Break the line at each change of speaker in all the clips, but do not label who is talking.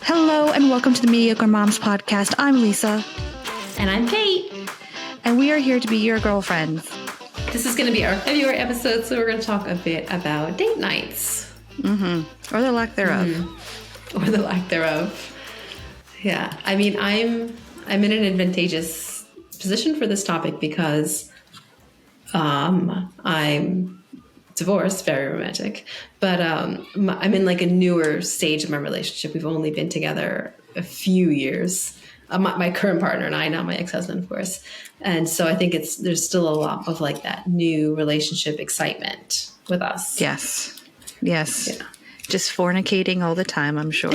Hello and welcome to the Mediocre Moms podcast. I'm Lisa.
And I'm Kait.
And we are here to be your girlfriends.
This is going to be our February episode, so we're going to talk a bit about date nights.
Or the lack thereof.
Or the lack thereof. Yeah. I mean, I'm in an advantageous position for this topic because I'm divorced, very romantic, but I'm in like a newer stage of my relationship. We've only been together a few years. My current partner and I, not my ex-husband, of course. And so I think there's still a lot of like that new relationship excitement with us.
Yes. Yes.
Yeah.
Just fornicating all the time, I'm sure.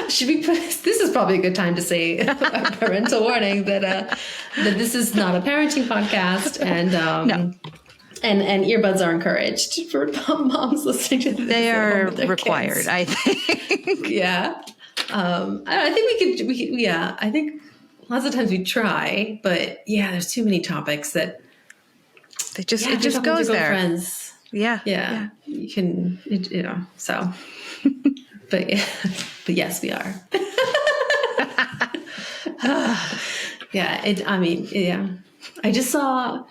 This is probably a good time to say a parental warning that this is not a parenting podcast, and
No.
And earbuds are encouraged for moms listening to this.
They are required, kids. I think.
Yeah. I think we could, yeah, I think lots of times we try, but yeah, there's too many topics that
it just goes there.
Friends. Yeah. You can, so, but yes, we are. I just saw,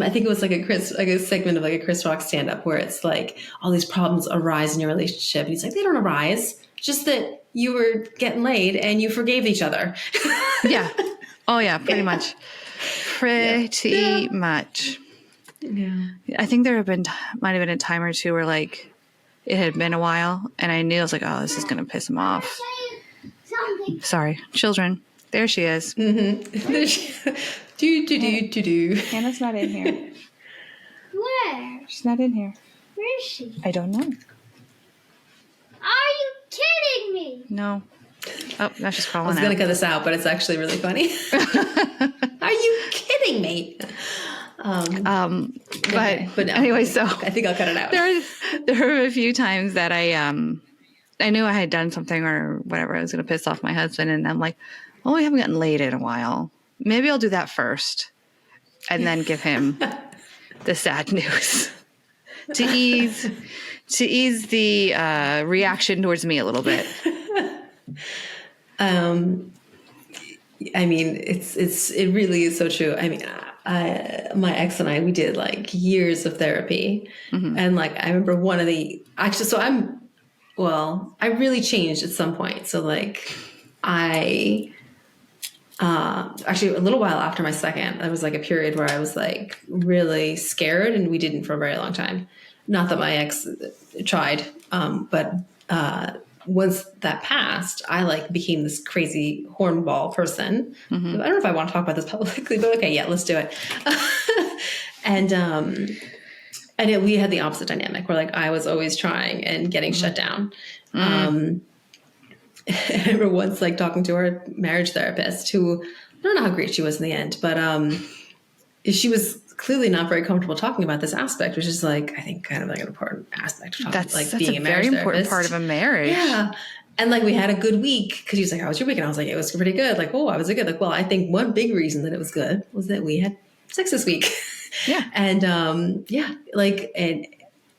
I think it was like a segment of like a Chris Rock stand-up where it's like all these problems arise in your relationship. And he's like, they don't arise. Just that you were getting laid and you forgave each other.
Yeah. Oh yeah, pretty much. Pretty much.
Yeah.
I think there might have been a time or two where like it had been a while and I knew I was like, oh, this is going to piss him off. Sorry. Children. There she is.
Mm-hmm. Do.
Hannah's not in here.
Where?
She's not in here.
Where is she?
I don't know.
Are you kidding me?
No. Oh, now she's crawling out.
I was going to cut this out, but it's actually really funny. Are you kidding me?
But
no.
Anyway, so
I think I'll cut it out.
There were a few times that I knew I had done something or whatever. I was going to piss off my husband, and I'm like, oh, we haven't gotten laid in a while. Maybe I'll do that first, and then give him the sad news to ease the reaction towards me a little bit.
I mean, it really is so true. I mean, my ex and I, we did like years of therapy. Mm-hmm. And like, I remember I really changed at some point. So like actually a little while after my second, there was like a period where I was like really scared, and we didn't for a very long time. Not that my ex tried, but once that passed, I like became this crazy hornball person. Mm-hmm. I don't know if I want to talk about this publicly, but okay, yeah, let's do it. We had the opposite dynamic where like I was always trying and getting shut down. I remember once like talking to our marriage therapist, who I don't know how great she was in the end, but she was clearly not very comfortable talking about this aspect, which is like, I think kind of like an important aspect of talking, that's being a marriage
very
therapist.
Important part of a marriage.
Yeah. And like we had a good week because he was like, how was your week? And I was like, it was pretty good. Like, oh, I was good. Like, well, I think one big reason that it was good was that we had sex this week.
Yeah.
And and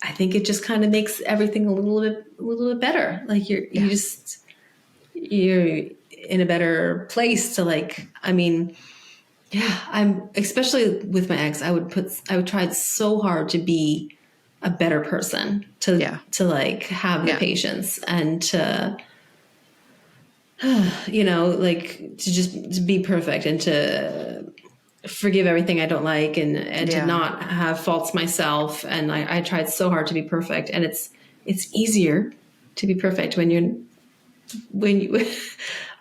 I think it just kind of makes everything a little bit better. Like you're in a better place to like, I mean, yeah, I'm especially with my ex, I would try so hard to be a better person to like have the patience and to, to be perfect and to forgive everything I don't like and to not have faults myself. And I tried so hard to be perfect, and it's easier to be perfect when you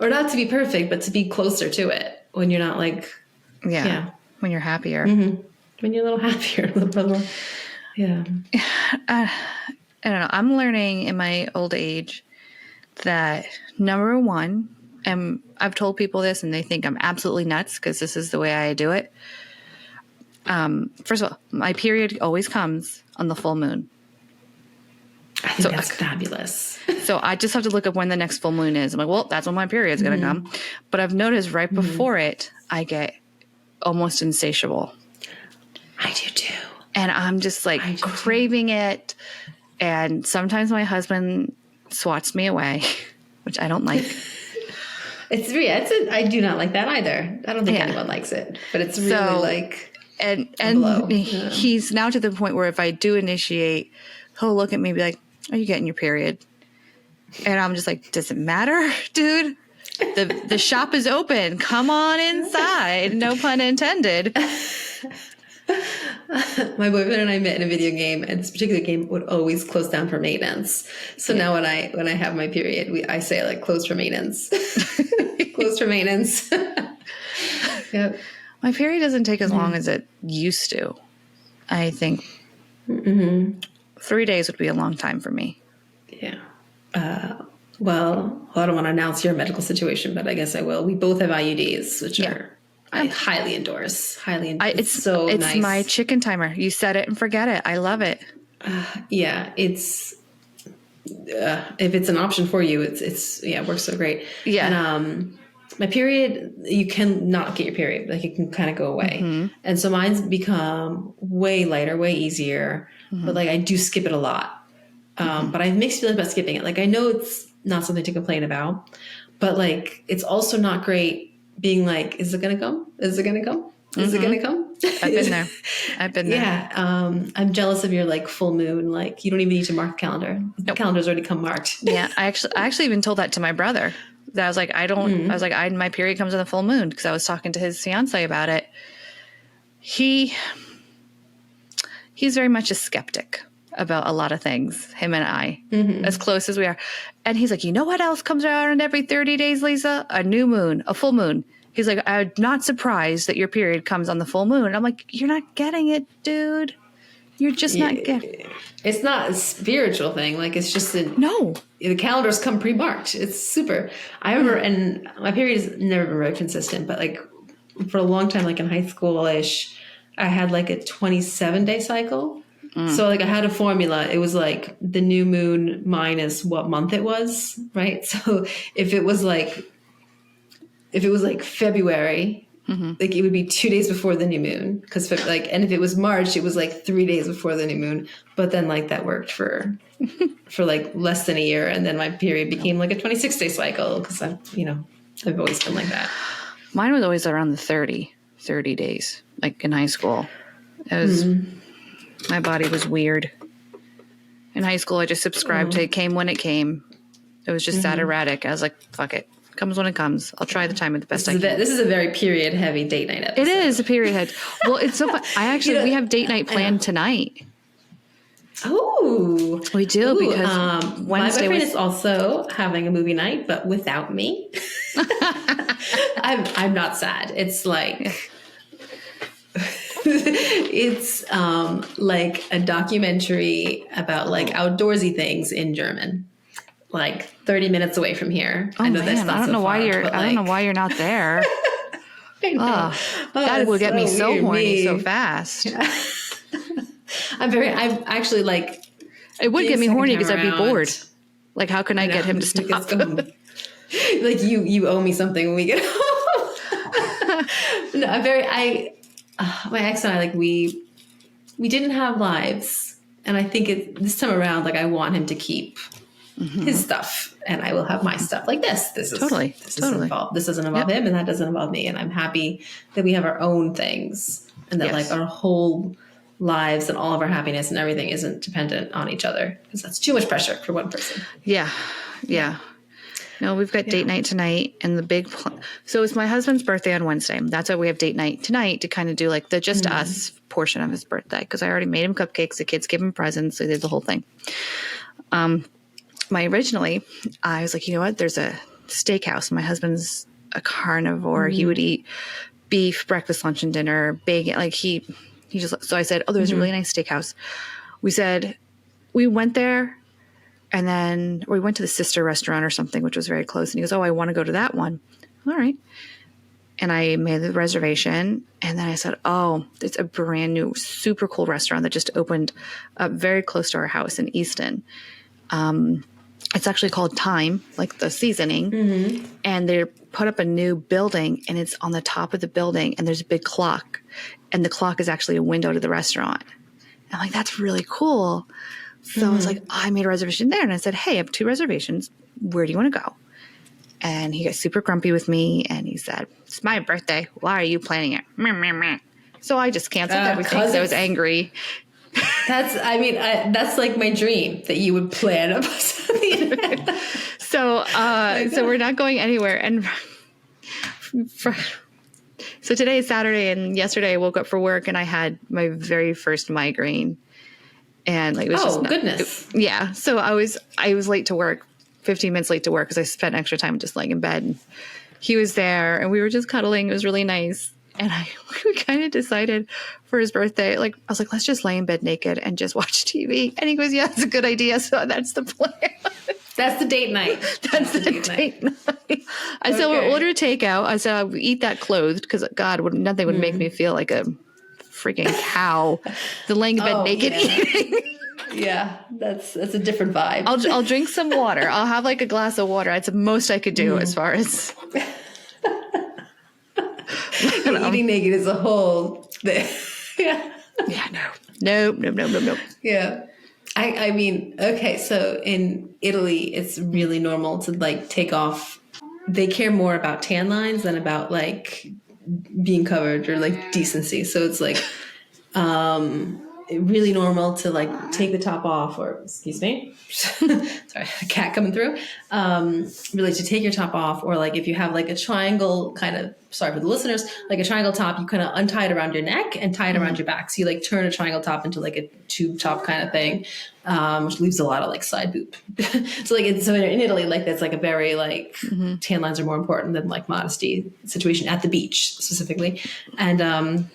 or not to be perfect, but to be closer to it when you're not like,
when you're happier,
when you're a little happier, a little more. Yeah.
I don't know. I'm learning in my old age that number one, and I've told people this and they think I'm absolutely nuts because this is the way I do it. First of all, my period always comes on the full moon.
I think that's fabulous.
So I just have to look up when the next full moon is. I'm like, well, that's when my period's going to come. But I've noticed right before it, I get almost insatiable.
I do too.
And I'm just like craving it. And sometimes my husband swats me away, which I don't like.
I do not like that either. I don't think anyone likes it, but it's really like
and
blow.
He's now to the point where if I do initiate, he'll look at me and be like, "Are you getting your period?" And I'm just like, "Does it matter, dude? The shop is open. Come on inside." No pun intended.
My boyfriend and I met in a video game, and this particular game would always close down for maintenance. So now when I have my period, I say like close for maintenance, close for maintenance. Yep.
My period doesn't take as long as it used to. I think 3 days would be a long time for me.
Yeah. Well, I don't want to announce your medical situation, but I guess I will. We both have IUDs, which are I highly endorse. It's so nice.
It's my chicken timer. You set it and forget it. I love it.
It's if it's an option for you, it works so great.
Yeah.
And my period, you can not get your period, like it can kind of go away. And so mine's become way lighter, way easier. But like I do skip it a lot. But I have mixed feelings about skipping it. Like I know it's not something to complain about, but like it's also not great being like, is it going to come? Is it going to come? Is it going to come?
I've been there.
Yeah. I'm jealous of your like full moon. Like you don't even need to mark the calendar. The calendar's already come marked.
Yeah. I actually even told that to my brother. That I was like, my period comes on the full moon, because I was talking to his fiance about it. He's very much a skeptic about a lot of things, him and I, as close as we are. And he's like, you know what else comes around every 30 days, Lisa? A new moon, a full moon. He's like, I'm not surprised that your period comes on the full moon. And I'm like, you're not getting it, dude. You're just not getting it.
It's not a spiritual thing. Like, it's just
no.
The calendars come pre-marked. It's super. I remember, and my period has never been very consistent, but like for a long time, like in high school-ish, I had like a 27-day cycle. So like I had a formula. It was like the new moon minus what month it was, right? So if it was like February, like it would be 2 days before the new moon, because like, and if it was March, it was like 3 days before the new moon. But then like that worked for like less than a year, and then my period became like a 26-day cycle, because I've always been like that.
Mine was always around the 30 days, like in high school. It was. My body was weird. In high school, I just subscribed to it came when it came. It was just that erratic. I was like, fuck it. Comes when it comes. I'll try the time at the best I can.
This is a very period-heavy date night episode.
It is a period head. Well, it's so fun. We have date night planned tonight.
Oh.
We do, because Wednesday
my boyfriend is also having a movie night, but without me. I'm not sad. It's like... Yeah. It's like a documentary about like outdoorsy things in German, like 30 minutes away from here.
Oh, I know man, I don't know why you're not there. That would get me so horny so fast. Yeah.
I'm actually like,
it would get me horny because I'd be bored. Like, how can I get him to stop?
Like you owe me something when we get home. No, my ex and I, like we didn't have lives, and I think this time around, like I want him to keep his stuff, and I will have my stuff. Like this is totally. This doesn't involve him, and that doesn't involve me, and I'm happy that we have our own things, and that like our whole lives and all of our happiness and everything isn't dependent on each other, because that's too much pressure for one person.
Yeah. No, we've got date night tonight, and the big so it's my husband's birthday on Wednesday. That's why we have date night tonight, to kind of do like the just us portion of his birthday, because I already made him cupcakes. The kids gave him presents. So they did the whole thing. Originally, I was like, you know what? There's a steakhouse. My husband's a carnivore. He would eat beef, breakfast, lunch, and dinner, bacon. Like he just, so I said, oh, there's a really nice steakhouse. We went there. And then we went to the sister restaurant or something, which was very close. And he goes, oh, I want to go to that one. All right. And I made the reservation. And then I said, oh, it's a brand new, super cool restaurant that just opened up very close to our house in Easton. It's actually called Time, like the seasoning. And they put up a new building, and it's on the top of the building, and there's a big clock. And the clock is actually a window to the restaurant. And I'm like, that's really cool. So I was like, I made a reservation there, and I said, hey, I have 2 reservations. Where do you want to go? And he got super grumpy with me, and he said, "It's my birthday. Why are you planning it?" Meh, meh, meh. So I just canceled everything because I was angry.
That's like my dream that you would plan.
So we're not going anywhere. And so today is Saturday, and yesterday I woke up for work and I had my very first migraine. And like, it was
goodness.
Yeah. So I was late to work, 15 minutes late to work because I spent extra time just laying in bed. And he was there and we were just cuddling. It was really nice. And we kind of decided for his birthday, like, I was like, let's just lay in bed naked and just watch TV. And he goes, yeah, that's a good idea. So that's the plan.
That's the date night.
That's the date night. I said, we'll order takeout. I said, I'll eat that clothed because, God, nothing would make me feel like a freaking cow. The laying in bed naked eating.
Yeah, that's a different vibe.
I'll drink some water. I'll have like a glass of water. That's the most I could do as far as...
Eating naked is a whole thing.
Yeah, no.
Yeah. I mean, okay, so in Italy, it's really normal to like take off. They care more about tan lines than about like being covered or like decency. So it's like really normal to like take the top off, or excuse me, sorry, a cat coming through. Really to take your top off, or like if you have like a triangle kind of, sorry for the listeners, like a triangle top, you kind of untie it around your neck and tie it around your back. So you like turn a triangle top into like a tube top kind of thing, which leaves a lot of like side boob. So like so in Italy, like that's like a very like tan lines are more important than like modesty situation at the beach specifically. And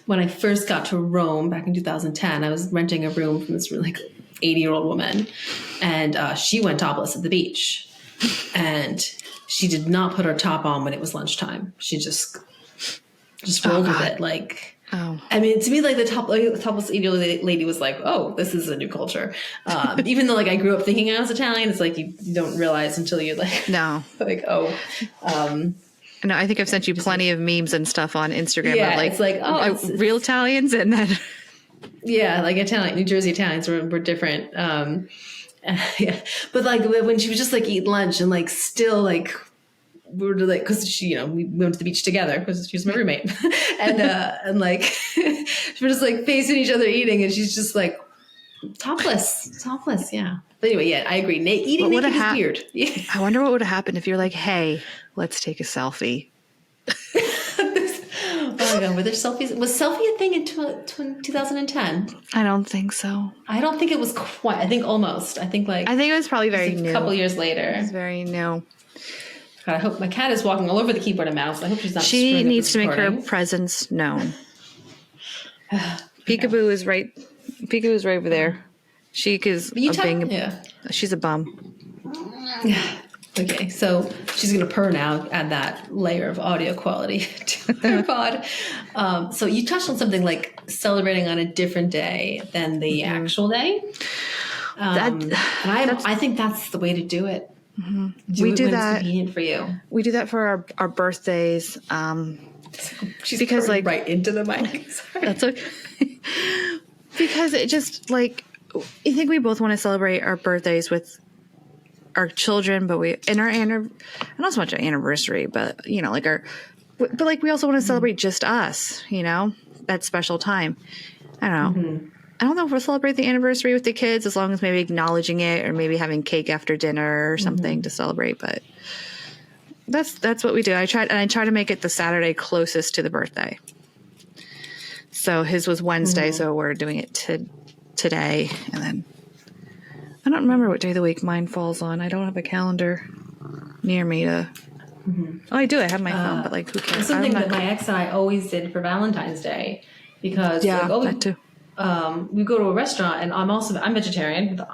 when I first got to Rome back in 2010, I was renting a room from this really like 80-year-old woman, and she went topless at the beach, and she did not put her top on when it was lunchtime. She just rolled with it. Like, I mean, to me, like the topless 80-year-old lady was like, oh, this is a new culture. Even though like I grew up thinking I was Italian, it's like you don't realize until you're like,
no,
like, oh.
No, I think I've sent you plenty of memes and stuff on Instagram.
Yeah,
of like,
it's like, it's
real Italians, and then
yeah, like New Jersey Italians were different. Yeah, but like when she was just like eat lunch and like still like we were like, because she, we went to the beach together because she was my roommate, and like we were just like facing each other eating, and she's just like topless, yeah. But anyway, yeah, I agree. Eating naked is weird. Yeah.
I wonder what would have happened if you're like, hey, let's take a selfie.
Oh my God, were there selfies? Was selfie a thing in 2010?
I don't think so.
I don't think it was quite. I think almost. I think it was probably
very new.
A couple years later.
It was very new.
God, I hope my cat is walking all over the keyboard and mouse. I hope she's not.
She needs to make her presence known. Peekaboo is right. Peekaboo is right over there. She is she's a bum.
Yeah. Okay, so she's going to purr now, add that layer of audio quality to her pod. So you touched on something like celebrating on a different day than the actual day. I think that's the way to do it.
We do that.
It's convenient for you.
We do that for our birthdays.
She's
because like
right into the mic. Sorry.
That's okay. Because it just like, I think we both want to celebrate our birthdays with our children, but not so much our anniversary, but but like we also want to celebrate just us, that special time. I don't know. I don't know if we'll celebrate the anniversary with the kids, as long as maybe acknowledging it or maybe having cake after dinner or something to celebrate. But that's what we do. I try to make it the Saturday closest to the birthday. So his was Wednesday, so we're doing it today, and then I don't remember what day of the week mine falls on. I don't have a calendar near me to. Oh, I do. I have my phone, but like, who cares?
Something that my ex and I always did for Valentine's Day, because
that too.
We go to a restaurant, and I'm vegetarian, the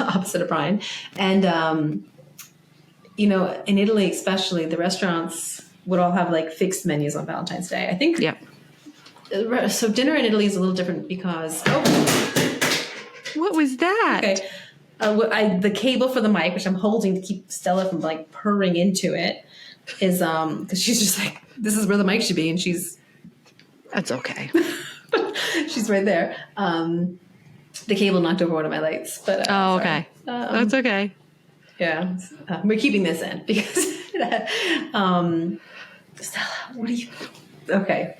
opposite of Brian, and in Italy especially, the restaurants would all have like fixed menus on Valentine's Day. I think.
Yep.
So dinner in Italy is a little different because
what was that?
Okay, the cable for the mic, which I'm holding to keep Stella from like purring into it, is because she's just like, this is where the mic should be, and
that's okay.
She's right there. The cable knocked over one of my lights, but
okay, that's okay.
Yeah. We're keeping this in because, Stella, what do you, okay.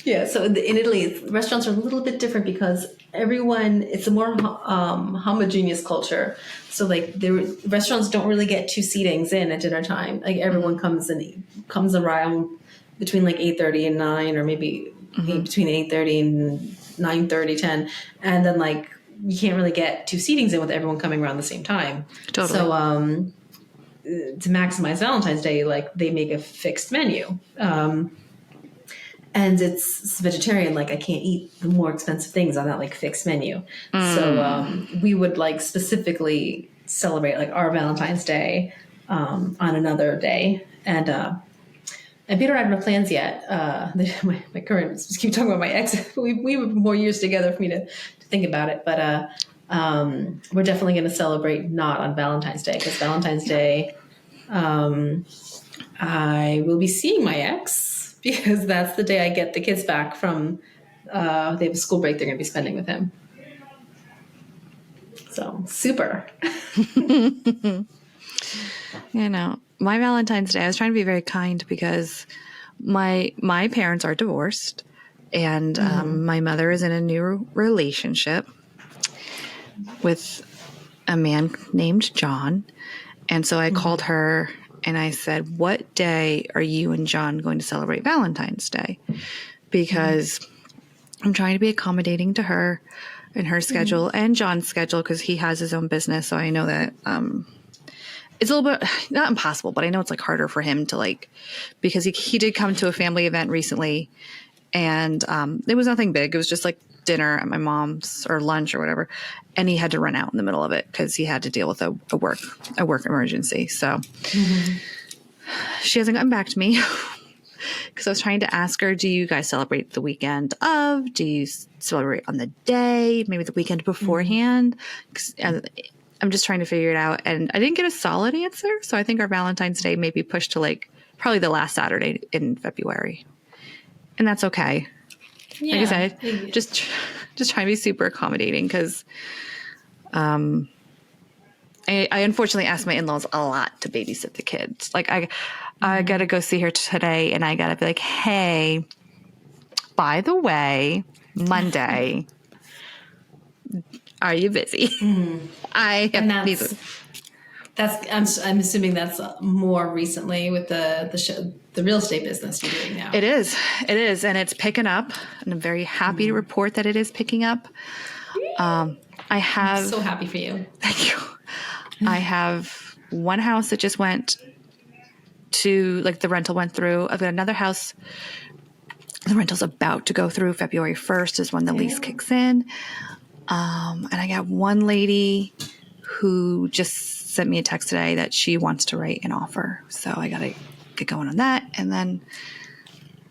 Yeah. So in Italy, restaurants are a little bit different because it's a more homogeneous culture. So like restaurants don't really get two seatings in at dinner time. Like everyone comes around between like 8:30 and 9, or maybe between 8:30 and 9:30, 10. And then like you can't really get two seatings in with everyone coming around the same time.
Totally.
So to maximize Valentine's Day, like they make a fixed menu. And it's vegetarian. Like I can't eat the more expensive things on that like fixed menu. So we would like specifically celebrate like our Valentine's Day on another day. And Peter and I have no plans yet. My current, just keep talking about my ex. We have more years together for me to think about it. But we're definitely going to celebrate not on Valentine's Day, because Valentine's Day, I will be seeing my ex, because that's the day I get the kids back from, they have a school break they're going to be spending with him. So super.
You know, my Valentine's Day, I was trying to be very kind because my parents are divorced, and my mother is in a new relationship with a man named John. And so I called her and I said, what day are you and John going to celebrate Valentine's Day? Because I'm trying to be accommodating to her and her schedule and John's schedule, because he has his own business. So I know that it's a little bit, not impossible, but I know it's like harder for him to like, because he did come to a family event recently, and it was nothing big. It was just like dinner at my mom's or lunch or whatever. And he had to run out in the middle of it because he had to deal with a work emergency. So she hasn't gotten back to me because I was trying to ask her, do you guys celebrate the weekend of? Do you celebrate on the day, maybe the weekend beforehand? I'm just trying to figure it out. And I didn't get a solid answer. So I think our Valentine's Day may be pushed to like probably the last Saturday in February. And that's okay.
Yeah.
Like I said, just trying to be super accommodating, because I unfortunately asked my in-laws a lot to babysit the kids. Like I got to go see her today, and I got to be like, hey, by the way, Monday, are you busy? I have these.
I'm assuming that's more recently with the real estate business you're doing now.
It is, and it's picking up, and I'm very happy to report that it is picking up. I'm
so happy for you.
Thank you. I have one house that just went to, like, the rental went through. I've got another house, the rental's about to go through. February 1st is when the lease kicks in. And I got one lady who just sent me a text today that she wants to write an offer. So I got to get going on that. And then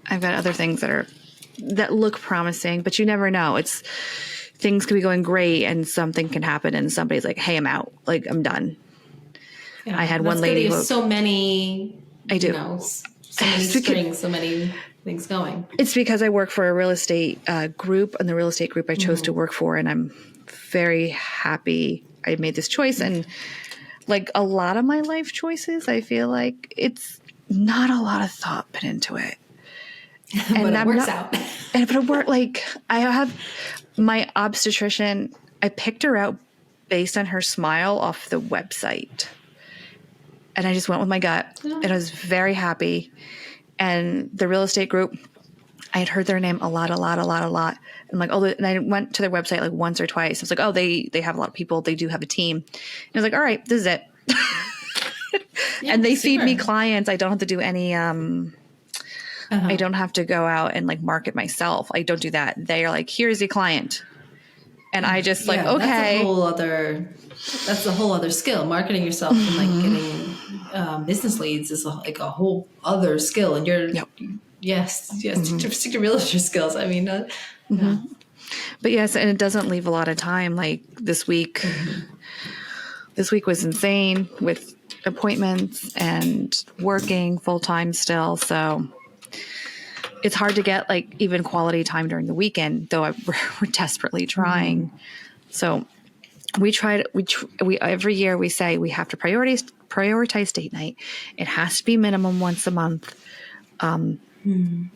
I've got other things that look promising, but you never know. Things could be going great and something can happen and somebody's like, hey, I'm out. Like, I'm done.
Yeah,
I had one lady who,
so many,
I do.
So many strings, so many things going.
It's because I work for a real estate group, and the real estate group I chose to work for, and I'm very happy I made this choice. And like a lot of my life choices, I feel like it's not a lot of thought put into it. And
but it works out.
But it worked. Like, I have my obstetrician, I picked her out based on her smile off the website. And I just went with my gut, and I was very happy. And the real estate group, I had heard their name a lot. And like, and I went to their website like once or twice. I was like, oh, they have a lot of people. They do have a team. And I was like, all right, this is it. And they feed me clients. I don't have to do any, I don't have to go out and like market myself. I don't do that. They are like, here's your client. And I just like, okay.
That's a whole other skill. Marketing yourself and like getting business leads is like a whole other skill. And you're, yes, stick to realtor skills. I mean, yeah.
But yes, and it doesn't leave a lot of time. Like this week was insane with appointments and working full time still. So it's hard to get like even quality time during the weekend, though we're desperately trying. So we every year we say we have to prioritize date night. It has to be minimum once a month. I mean,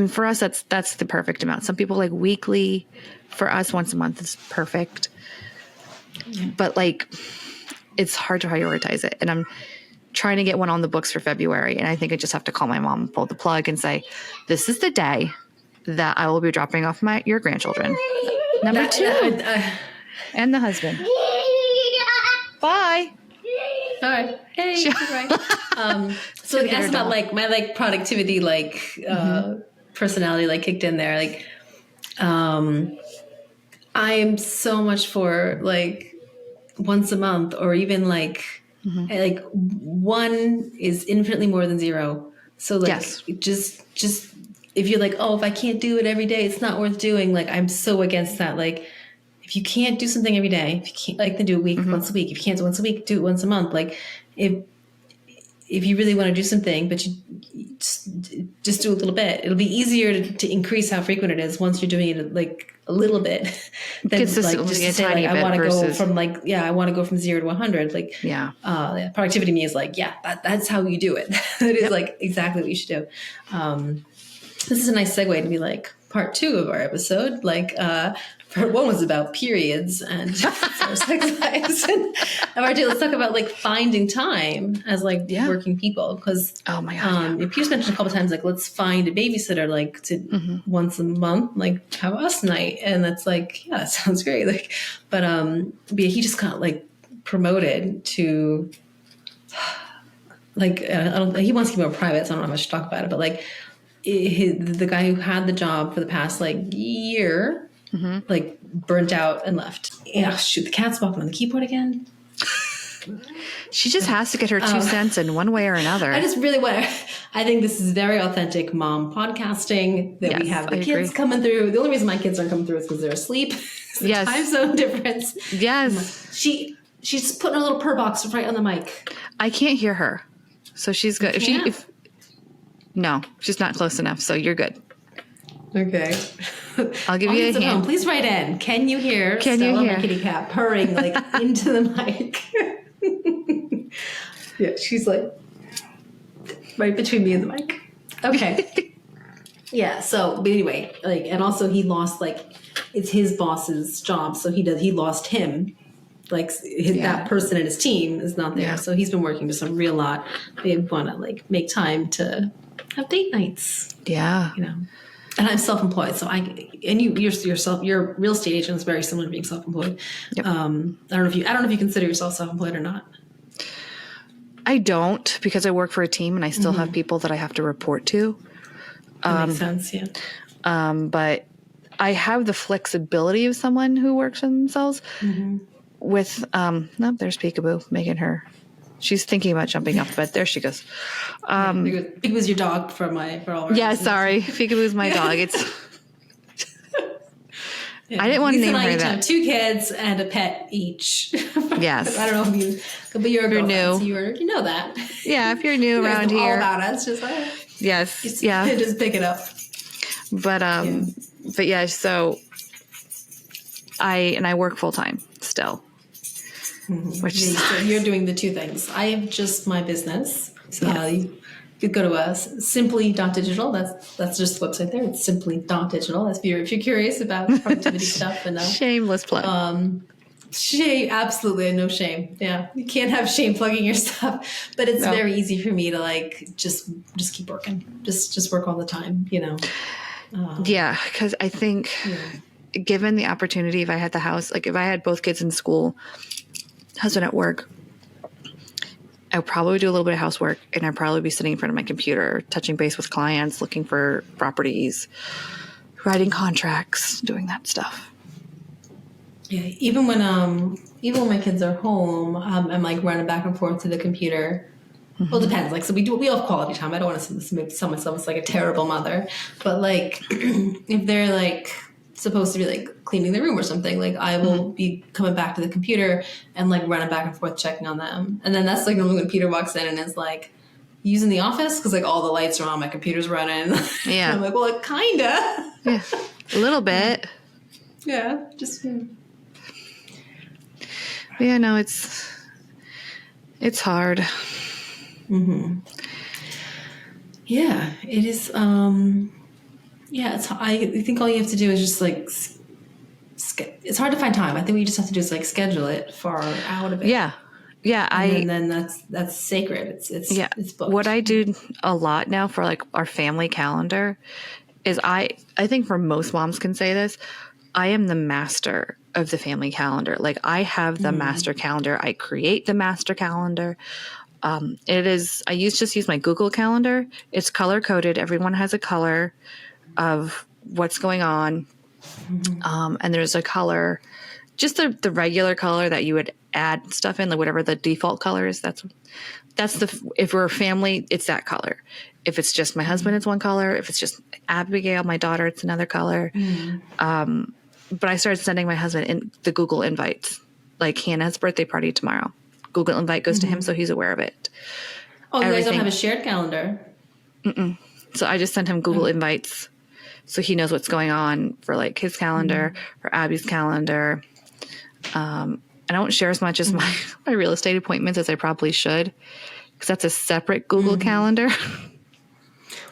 for us, that's the perfect amount. Some people like weekly. For us, once a month is perfect. Yeah. But like, it's hard to prioritize it. And I'm trying to get one on the books for February. And I think I just have to call my mom and pull the plug and say, this is the day that I will be dropping off your grandchildren. Number 2. And the husband. Bye.
All right. Hey. Right. So like, asked about like my like productivity, like personality, like kicked in there. Like, I am so much for like once a month, or even like like 1 is infinitely more than 0. So like just if you're like, oh, if I can't do it every day, it's not worth doing. Like, I'm so against that. Like, if you can't do something every day, if you can't, like, then do it once a week. If you can't do it once a week, do it once a month. Like, if you really want to do something, but you just do a little bit, it'll be easier to increase how frequent it is once you're doing it like a little bit. Than like just to say like, I want to go from like, I want to go from 0 to 100. Like, productivity to me is like, that's how you do it. It is like exactly what you should do. This is a nice segue to be like part 2 of our episode. Like, part 1 was about periods and our sex lives. And part 2, let's talk about like finding time as like working people. Because
oh my God,
Peter's mentioned a couple times, like, let's find a babysitter like to once a month, like have us night. And that's like, that sounds great. Like, but he just got like promoted to like, he wants to keep it more private, so I don't know how much to talk about it, but like the guy who had the job for the past like year, like burnt out and left. Yeah, shoot, the cat's walking on the keyboard again.
She just has to get her 2 cents in one way or another.
I just really want. I think this is very authentic mom podcasting. That we have the kids coming through. The only reason my kids aren't coming through is because they're asleep. The time zone difference.
Yes,
she's putting her little purr box right on the mic.
I can't hear her, so she's good. No, she's not close enough, so you're good.
Okay.
I'll give you a hint.
Please write in. Can you hear Stella, my kitty cat, purring like into the mic? Yeah, she's like right between me and the mic. Okay. Yeah, so, but anyway, like, and also he lost, like, it's his boss's job, so he lost him. Like, that person in his team is not there. Yeah. So he's been working with some real lot. They want to, like, make time to have date nights.
Yeah.
You know. And I'm self-employed, so your real estate agent is very similar to being self-employed. Yep. I don't know if you consider yourself self-employed or not.
I don't, because I work for a team and I still have people that I have to report to.
That makes sense, yeah.
But I have the flexibility of someone who works for themselves. With there's Peekaboo making her. She's thinking about jumping off the bed. There she goes.
Peekaboo's your dog for all our listeners.
Sorry. Peekaboo's my dog. It's. I didn't want to name her that.
Have 2 kids and a pet each.
Yes.
I don't know but you're
new.
So you know that.
Yeah, if you're new around here.
All about us, just like
yes,
just pick it up.
But yeah, so I work full time still. Which
so you're doing the 2 things. I have just my business. So you could go to us simply.digital. That's just the website there. It's simply.digital. If you're curious about productivity stuff and
shameless plug.
Shame, absolutely no shame. Yeah, you can't have shame plugging your stuff, but it's very easy for me to like just keep working, just work all the time. You know.
Because I think given the opportunity, if I had the house, like if I had both kids in school, husband at work, I would probably do a little bit of housework, and I'd probably be sitting in front of my computer, touching base with clients, looking for properties, writing contracts, doing that stuff.
Yeah, even when my kids are home, I'm like running back and forth to the computer. Well, it depends. Like, so we all have quality time. I don't want to sell myself as like a terrible mother, but like if they're like supposed to be like cleaning their room or something, like I will be coming back to the computer and like running back and forth checking on them. And then that's like when Peter walks in and is like, using the office? Because like all the lights are on, my computer's running.
Yeah.
I'm like, well, like, kinda.
Yeah, a little bit.
Yeah, just
Yeah, no, it's hard.
Mm-hmm. Yeah, it is. Yeah, I think all you have to do is just like, it's hard to find time. I think what you just have to do is like schedule it far out of it.
Yeah. Yeah.
And then that's sacred. It's booked.
What I do a lot now for like our family calendar is I think for most moms can say this, I am the master of the family calendar. Like I have the master calendar. I create the master calendar. I just use my Google Calendar. It's color coded. Everyone has a color of what's going on. And there's a color, just the regular color that you would add stuff in, like whatever the default color is. That's if we're a family, it's that color. If it's just my husband, it's one color. If it's just Abigail, my daughter, it's another color. But I started sending my husband in the Google invites, like Hannah's birthday party tomorrow. Google invite goes to him, so he's aware of it.
Oh, you guys don't have a shared calendar?
Mm-mm. So I just sent him Google invites, so he knows what's going on for like his calendar or Abby's calendar. I don't share as much as my real estate appointments as I probably should, because that's a separate Google calendar.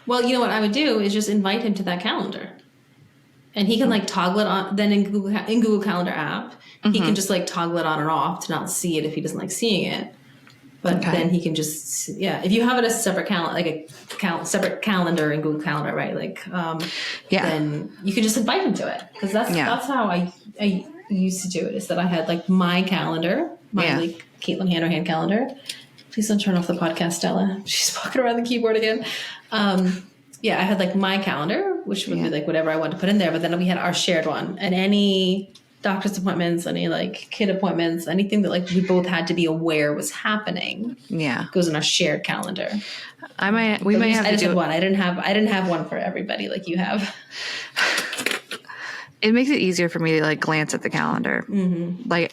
Well, you know what I would do is just invite him to that calendar, and he can like toggle it on. Then in Google Calendar app, he can just like toggle it on and off to not see it if he doesn't like seeing it. But then he can just if you have it as a separate calendar, like a separate calendar in Google Calendar, right? Like then you can just invite him to it, because that's how I used to do it. Is that I had like my calendar, my like Caitlin Hanrahan calendar. Please don't turn off the podcast, Stella. She's walking around the keyboard again. I had like my calendar, which would be like whatever I wanted to put in there. But then we had our shared one, and any doctor's appointments, any like kid appointments, anything that like we both had to be aware was happening. Yeah, goes in our shared calendar.
We might have to do
one. I didn't have one for everybody like you have.
It makes it easier for me to like glance at the calendar. Like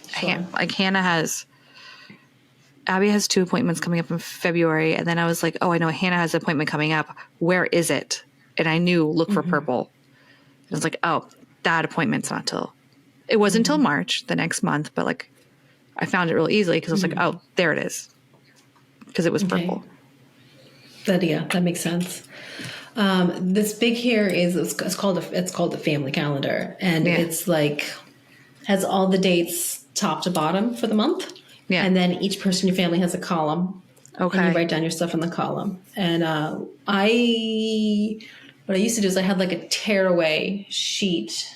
Abby has 2 appointments coming up in February, and then I was like, oh, I know Hannah has an appointment coming up. Where is it? And I knew, look for purple. And I was like, oh, that appointment's not till. It wasn't until March, the next month, but like I found it real easily because I was like, oh, there it is, because it was purple.
That makes sense. This big here is it's called the family calendar, and it's like has all the dates top to bottom for the month. Yeah. And then each person in your family has a column. Okay. And you write down your stuff in the column. And what I used to do is I had like a tearaway sheet.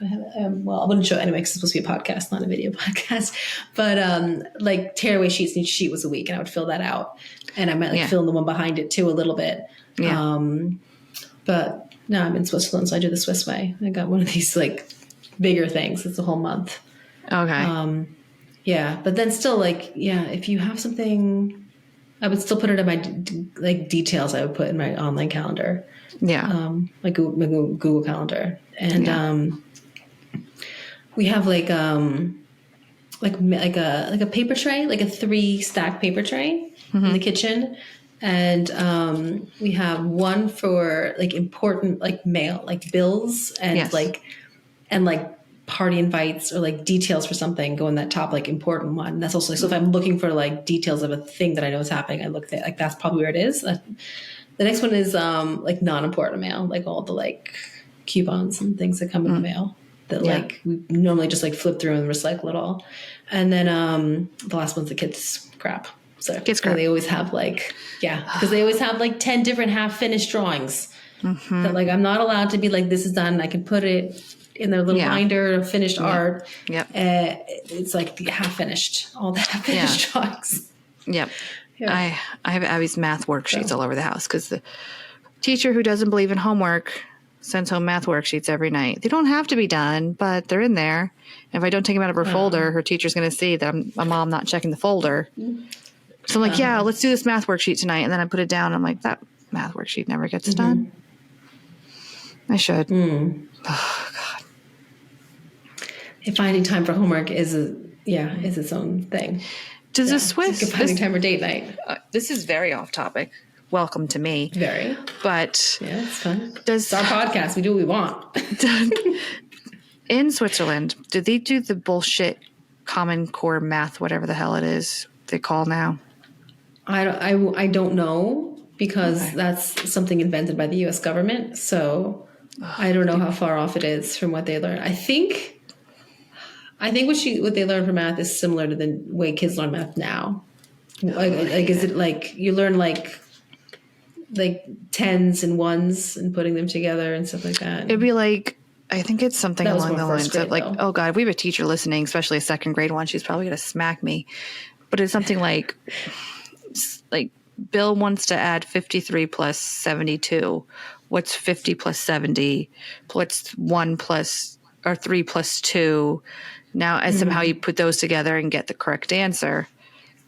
I wouldn't show it anyway because it's supposed to be a podcast, not a video podcast. But like tearaway sheets, and each sheet was a week, and I would fill that out. And I might like fill in the one behind it too a little bit. Yeah. But no, I'm in Switzerland, so I do the Swiss way. I got one of these like bigger things. It's a whole month. Okay. Yeah, but then still, like, if you have something, I would still put it in my like details. I would put in my online calendar. Yeah, my Google Calendar, and we have like a paper tray, like a 3-stack paper tray in the kitchen, and we have one for like important like mail, like bills and like party invites or like details for something go in that top like important one. That's also so if I'm looking for like details of a thing that I know is happening, I look at like that's probably where it is. The next one is like non-important mail, like all the like coupons and things that come in the mail that like we normally just like flip through and recycle it all. And then the last one's the kids crap. So kids crap. They always have like because they always have like 10 different half-finished drawings that like I'm not allowed to be like this is done. I can put it in their little binder of finished art. Yep. It's like the half finished, all the half finished drawings. Yep. Yeah.
I have Abby's math worksheets all over the house because the teacher who doesn't believe in homework sends home math worksheets every night. They don't have to be done, but they're in there. And if I don't take them out of her folder, her teacher's going to see that I'm a mom not checking the folder. So I'm like, let's do this math worksheet tonight. And then I put it down. And I'm like, that math worksheet never gets done. I should. Oh, God.
Finding time for homework is its own thing.
Does a Swiss
like finding time for date night?
This is very off topic. Welcome to me.
Very,
but
it's fun. It's our podcast. We do what we want.
In Switzerland, do they do the bullshit Common Core math, whatever the hell it is they call now.
I don't know because
Okay.
that's something invented by the U.S. government. So I don't know how far off it is from what they learn. I think what they learn from math is similar to the way kids learn math now. Like is it like you learn like tens and ones and putting them together and stuff like that?
It'd be like, I think it's something
That was
along
more
the
first
lines
grade,
of like,
though.
oh God, if we have a teacher listening, especially a second grade one, she's probably going to smack me. But it's something like Bill wants to add 53 plus 72. What's 50 plus 70? What's 1 plus or 3 plus 2? Now, and somehow you put those together and get the correct answer.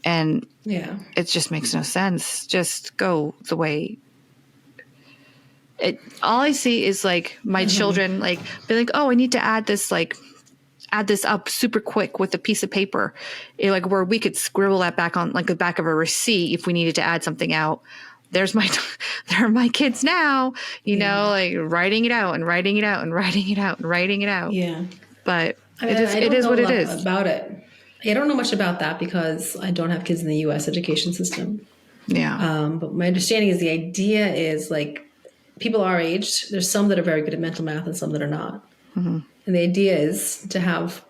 And
Yeah.
it just makes no sense. Just go the way all I see is like my children like be like, oh, I need to add this up super quick with a piece of paper, like where we could scribble that back on like the back of a receipt if we needed to add something out. There are my kids now, you know, like writing it out and writing it out and writing it out and writing it out.
Yeah.
But
I mean,
it is what it is.
About it. I don't know much about that because I don't have kids in the U.S. education system.
Yeah.
But my understanding is the idea is like people our age, there's some that are very good at mental math and some that are not. And the idea is to have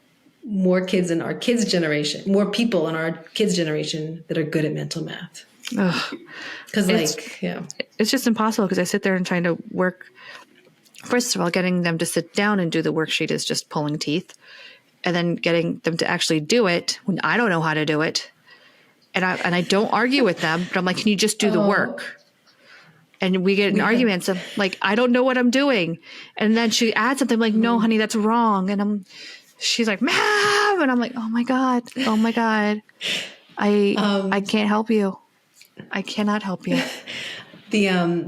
more kids in our kids' generation, more people in our kids' generation that are good at mental math. Because
it's just impossible because I sit there and trying to work. First of all, getting them to sit down and do the worksheet is just pulling teeth. And then getting them to actually do it when I don't know how to do it. And I don't argue with them, but I'm like, can you just do the work? And we get in arguments of like, I don't know what I'm doing. And then she adds something like, no, honey, that's wrong. And she's like, Mom. And I'm like, oh my God. I can't help you. I cannot help you.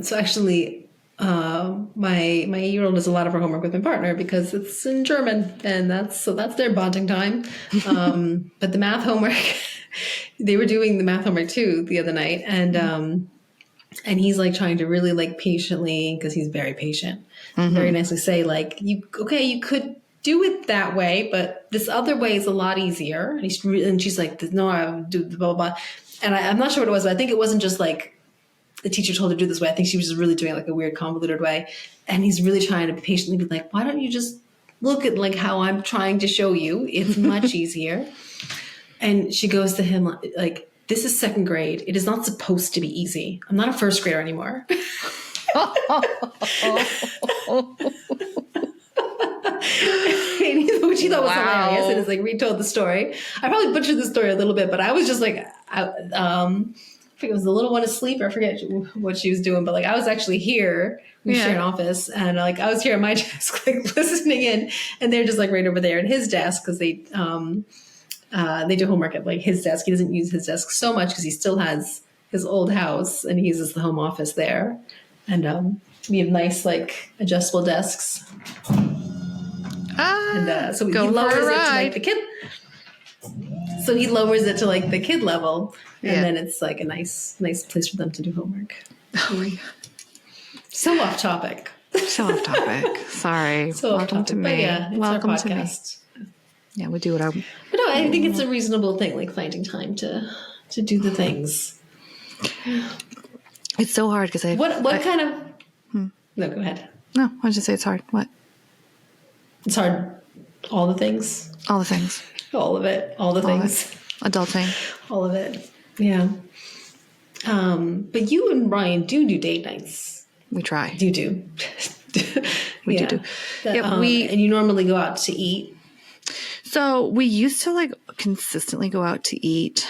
So actually, my 8-year-old does a lot of her homework with my partner because it's in German, and that's their bonding time. But the math homework, they were doing the math homework too the other night, and he's like trying to really like patiently, because he's very patient, very nicely say like, you could do it that way, but this other way is a lot easier. And she's like, no, I do blah, blah, blah. And I'm not sure what it was, but I think it wasn't just like the teacher told her to do this way. I think she was just really doing it like a weird convoluted way. And he's really trying to patiently be like, why don't you just look at like how I'm trying to show you? It's much easier. And she goes to him like, this is second grade. It is not supposed to be easy. I'm not a first grader anymore. Which he thought was hilarious, and is like retold the story. I probably butchered the story a little bit, but I was just like, I forget, was the little one asleep? I forget what she was doing, but like I was actually here. We share an office, and like I was here at my desk, like listening in, and they're just like right over there at his desk because they do homework at like his desk. He doesn't use his desk so much because he still has his old house and he uses the home office there. And we have nice like adjustable desks. And so he lowers it to like the kid. So he lowers it to like the kid level, and then it's like a nice place for them to do homework. Oh my God. So off topic.
So off topic. Sorry.
So
welcome to me.
But yeah, it's
welcome
our
to me.
podcast.
Yeah, we do what I'm.
But no, I think it's a reasonable thing, like finding time to do the things.
It's so hard because
What kind of? No, go ahead.
No, I was just say it's hard. What?
It's hard. All the things.
All the things.
All of it. All the things.
Adulting.
All of it. Yeah. But you and Ryan do date nights.
We try.
You do.
We do.
And you normally go out to eat.
So we used to like consistently go out to eat.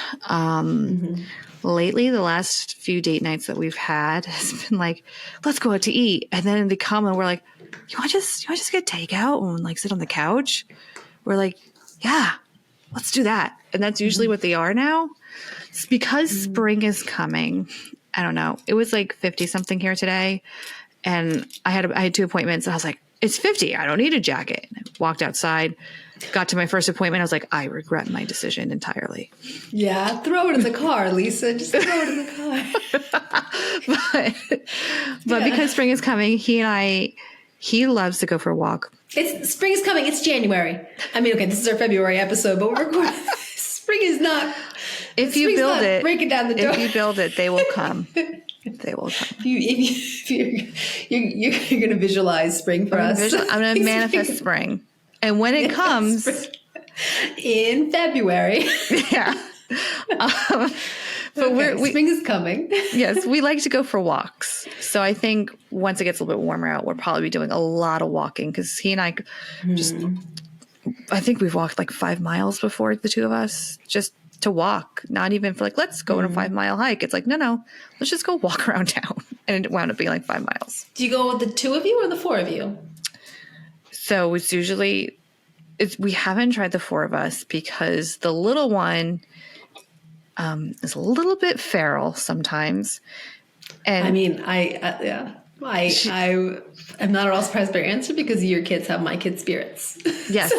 Lately, the last few date nights that we've had has been like, let's go out to eat. And then they come and we're like, you want to just get takeout and like sit on the couch? We're like, yeah, let's do that. And that's usually what they are now. It's because spring is coming. I don't know. It was like 50 something here today. And I had 2 appointments. And I was like, it's 50. I don't need a jacket. And I walked outside, got to my first appointment. I was like, I regret my decision entirely.
Yeah. Throw it in the car, Lisa. Just throw it in the car.
But because spring is coming, he loves to go for a walk.
Spring is coming. It's January. I mean, okay, this is our February episode, but we're recording. Spring is not.
If you build it,
breaking down the door.
if you build it, they will come. They will come.
If you're going to visualize spring for us.
I'm going to manifest spring. And when it comes.
In February.
Yeah. But
spring is coming.
Yes, we like to go for walks. So I think once it gets a little bit warmer out, we'll probably be doing a lot of walking because he and I I think we've walked like 5 miles before, the two of us, just to walk, not even for like, let's go on a 5-mile hike. It's like, no, let's just go walk around town. And it wound up being like 5 miles.
Do you go with the 2 of you or the 4 of you?
So it's usually, we haven't tried the 4 of us because the little one is a little bit feral sometimes. And
I mean, I'm not at all surprised by your answer because your kids have my kids' spirits.
Yes.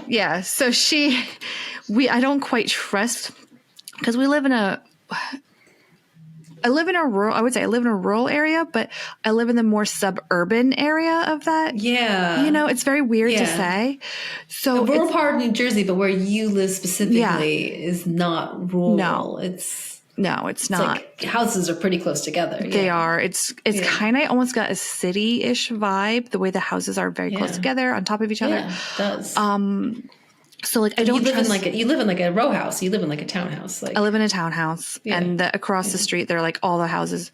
Yeah. So I don't quite trust because I live in a rural area, but I live in the more suburban area of that.
Yeah.
It's very weird to say. So
the rural part of New Jersey, but where you live specifically is not rural.
No.
It's
not.
Like houses are pretty close together.
They are. It's kind of almost got a city-ish vibe, the way the houses are very close together on top of each other.
Yeah, it does.
So like I don't trust.
You live in like a row house. You live in like a townhouse. Like
I live in a townhouse, and across the street, they're like all the houses.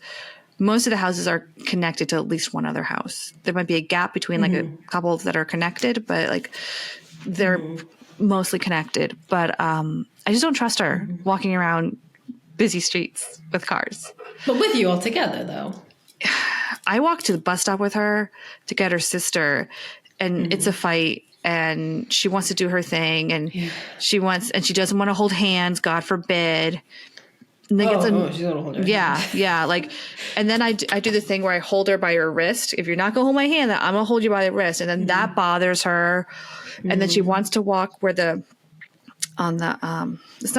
Most of the houses are connected to at least one other house. There might be a gap between like a couple that are connected, but like they're mostly connected. But I just don't trust her walking around busy streets with cars.
But with you all together, though.
I walk to the bus stop with her to get her sister, and it's a fight. And she wants to do her thing, and she doesn't want to hold hands. God forbid. And she's gonna hold her hand. Yeah. Like, and then I do the thing where I hold her by her wrist. If you're not gonna hold my hand, then I'm gonna hold you by the wrist, and then that bothers her. And then she wants to walk where it's not